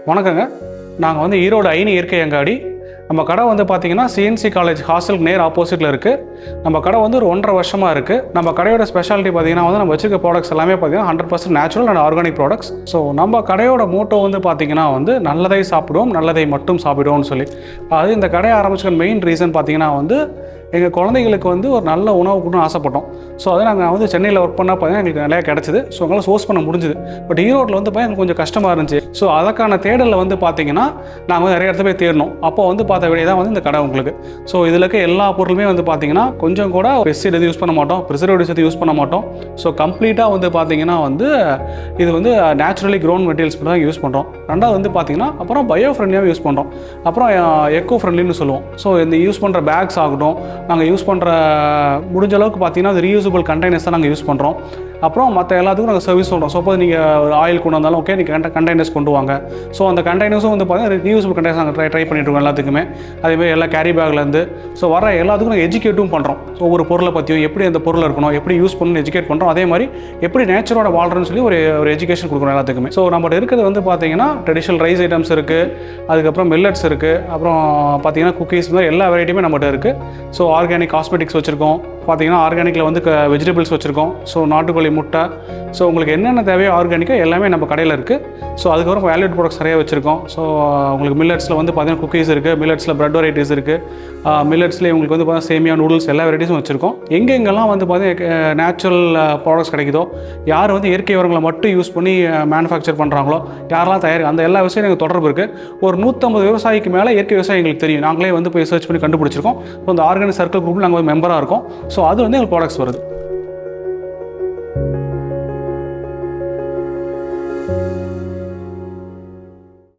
வணக்கங்க. நாங்கள் வந்து ஈரோடு ஐனி இயற்கை அங்காடி. நம்ம கடை வந்து பார்த்தீங்கன்னா சிஎன்சி காலேஜ் ஹாஸ்டலுக்கு நேர் ஆப்போசிட்டில் இருக்குது. நம்ம கடை வந்து ஒரு 1.5 வருஷமாக இருக்குது. நம்ம கடையோட ஸ்பெஷாலிட்டி பார்த்தீங்கன்னா வந்து நம்ம வச்சுருக்க ப்ராடக்ட்ஸ் எல்லாமே பார்த்தீங்கன்னா 100% natural and organic products. So நம்ம கடையோட மோட்டோ வந்து பார்த்தீங்கன்னா வந்து நல்லதை சாப்பிடுவோம், நல்லதை மட்டும் சாப்பிடுவோம்னு சொல்லி. அது இந்த கடையை ஆரம்பிச்சுக்க மெயின் ரீசன் பார்த்தீங்கன்னா வந்து எங்கள் குழந்தைங்களுக்கு வந்து ஒரு நல்ல உணவு கொடுன்னு ஆசைப்பட்டோம். ஸோ அதை நாங்கள் வந்து சென்னையில் ஒர்க் பண்ணால் பார்த்தீங்கன்னா எங்களுக்கு நிறையா கிடச்சிது. ஸோ எங்களால் சோர்ஸ் பண்ண முடிஞ்சுது. பட் ஈரோட்டில் வந்து பார்த்தீங்கன்னா கொஞ்சம் கஷ்டமாக இருந்துச்சு. ஸோ அதுக்கான தேடலில் வந்து பார்த்தீங்கன்னா நாங்கள் வந்து நிறைய இடத்துல போய் தேடணும். அப்போ வந்து பார்த்த விடையே தான் வந்து இந்த கடை உங்களுக்கு. ஸோ இதில் இருக்க எல்லா பொருளுமே வந்து பார்த்தீங்கன்னா கொஞ்சம் கூட பெஸ்டிசைட் எதுவும் யூஸ் பண்ண மாட்டோம், ப்ரிசர்வேட்டிவ்ஸ் எதுவும் யூஸ் பண்ண மாட்டோம். ஸோ கம்ப்ளீட்டாக வந்து பார்த்தீங்கன்னா வந்து இது வந்து நேச்சுரலி க்ரோன் மெட்டீரியல்ஸ் தான் யூஸ் பண்ணுறோம். ரெண்டாவது வந்து பார்த்தீங்கன்னா அப்புறம் பயோ ஃப்ரெண்ட்லியாக யூஸ் பண்ணுறோம். அப்புறம் எக்கோ ஃப்ரெண்ட்லின்னு சொல்லுவோம். ஸோ இந்த யூஸ் பண்ணுற பேக்ஸ் ஆகட்டும், நாங்கள் யூஸ் பண்ணுற முடிஞ்ச அளவுக்கு பார்த்தீங்கன்னா அது ரீயூசபிள் கண்டெய்னர்ஸ் தான் நாங்கள் யூஸ் பண்ணுறோம். அப்புறம் மற்ற எல்லாத்துக்கும் நாங்கள் சர்வீஸ் சொல்கிறோம். சப்போஸ் நீங்கள் ஒரு ஆயில் கொண்டு வந்தாலும் ஓகே, நீங்கள் கண்டெய்னர்ஸ் கொண்டு வாங்க. ஸோ அந்த கண்டெய்னர்ஸும் வந்து பார்த்தீங்கன்னா ரீயூசபிள் கண்டெய்னர்ஸ் நாங்கள் ட்ரை பண்ணிட்டுருக்கோம் எல்லாத்துக்குமே. அதேமாதிரி எல்லா கேரி பேக்லேருந்து ஸோ வர எல்லாத்துக்கும் நாங்கள் எஜுகேட்டும் பண்ணுறோம். ஸோ ஒவ்வொரு பொருளை பற்றியும் எப்படி அந்த பொருள் இருக்கணும், எப்படி யூஸ் பண்ணணும்னு எஜுகேட் பண்ணுறோம். அதே மாதிரி எப்படி நேச்சரோட வாழ்றோன்னு சொல்லி ஒரு எஜுகேஷன் கொடுக்குறோம் எல்லாத்துக்குமே. ஸோ நம்மகிட்ட இருக்கிறது வந்து பார்த்தீங்கன்னா ட்ரெடிஷனல் ரைஸ் ஐட்டம்ஸ் இருக்குது, அதுக்கப்புறம் மில்லட்ஸ் இருக்குது, அப்புறம் பார்த்தீங்கன்னா குக்கீஸ் மாதிரி எல்லா வெரைட்டியுமே நம்மகிட்ட இருக்குது. ஸோ ஆர்கானிக் காஸ்மெட்டிக்ஸ் வச்சுருக்கோம். பார்த்தீங்கன்னா ஆர்கானிக்கில் வந்து வெஜிடபிள்ஸ் வச்சுருக்கோம். ஸோ நாட்டுக்கோழி முட்டை, ஸோ உங்களுக்கு என்னென்ன தேவையோ ஆர்கானிக்காக எல்லாமே நம்ம கடையில் இருக்குது. ஸோ அதுக்கப்புறம் வேல்யூட் ப்ராடக்ட்ஸ் நிறைய வச்சுருக்கோம். ஸோ உங்களுக்கு மில்லட்ஸில் வந்து பார்த்தீங்கன்னா குக்கீஸ் இருக்குது, மில்லட்ஸில் ப்ரெட் வெரைட்டிஸ் இருக்குது, மில்லட்ஸ்லேயே உங்களுக்கு வந்து பார்த்தீங்கன்னா சேமியா, நூடுல்ஸ் எல்லா வெரைட்டிஸும் வச்சுருக்கோம். எங்கெங்கெல்லாம் வந்து பார்த்தீங்கன்னா நேச்சுரல் ப்ராடக்ட்ஸ் கிடைக்குதோ, யார் வந்து இயற்கை உரங்களை மட்டும் யூஸ் பண்ணி மேனுஃபேக்சர் பண்ணுறாங்களோ, யாரெல்லாம் அந்த எல்லா விஷயம் எனக்கு தொடர்பு இருக்குது. ஒரு 150 விவசாயிக்கு மேலே இயற்கை விவசாயம் எங்களுக்கு தெரியும். நாங்களே வந்து போய் சர்ச் பண்ணி கண்டுபிடிச்சிருக்கோம். ஸோ அந்த ஆர்கானிக் சர்க்கிள் குரூப்பில் நாங்கள் மெம்பராக இருக்கோம். ஸோ அது வந்து எங்களுக்கு ப்ராடக்ட்ஸ் வருது.